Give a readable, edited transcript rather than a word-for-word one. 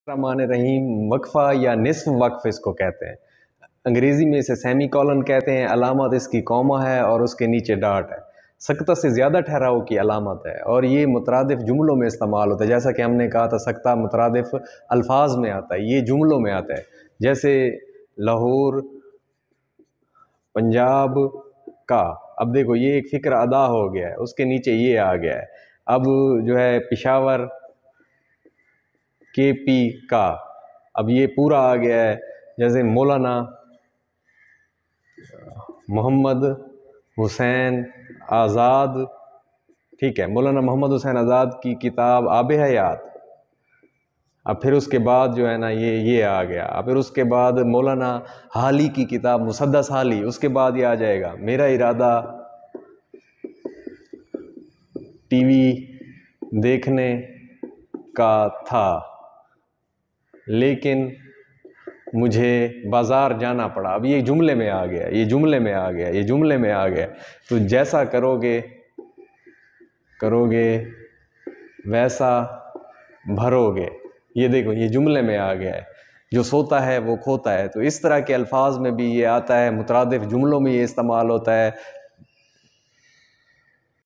الرحمن الرحیم وقفہ یا نصف وقف اس کو کہتے ہیں، انگریزی میں اسے سیمی کولن کہتے ہیں، علامت اس کی کوما ہے اور اس کے نیچے ڈاٹ ہے، سکتہ سے زیادہ ٹھہراؤ کی علامت ہے، اور یہ مترادف جملوں میں استعمال ہوتا ہے، جیسا کہ ہم نے کہا تھا سکتہ مترادف الفاظ میں آتا ہے، یہ جملوں میں آتا ہے، جیسے لاہور پنجاب کا، اب دیکھو یہ ایک فکر ادا ہو گیا ہے، اس کے نیچے یہ آ گیا ہے، اب جو ہے پشاور کے پی کا، اب یہ پورا آ گیا ہے، جیسے مولانا محمد حسین آزاد، ٹھیک ہے، مولانا محمد حسین آزاد کی کتاب آب حیات، اب پھر اس کے بعد جو ہے نا یہ آ گیا، پھر اس کے بعد مولانا حالی کی کتاب مسدس حالی، اس کے بعد یہ آ جائے گا میرا ارادہ ٹی وی دیکھنے کا تھا لیکن مجھے بازار جانا پڑا، اب یہ جملے میں آ گیا، یہ جملے میں آ گیا، یہ جملے میں آ گیا، تو جیسا کرو گے ویسا بھرو گے، یہ دیکھو یہ جملے میں آ گیا ہے، جو سوتا ہے وہ کھوتا ہے، تو اس طرح کے الفاظ میں بھی یہ آتا ہے، مترادف جملوں میں یہ استعمال ہوتا ہے،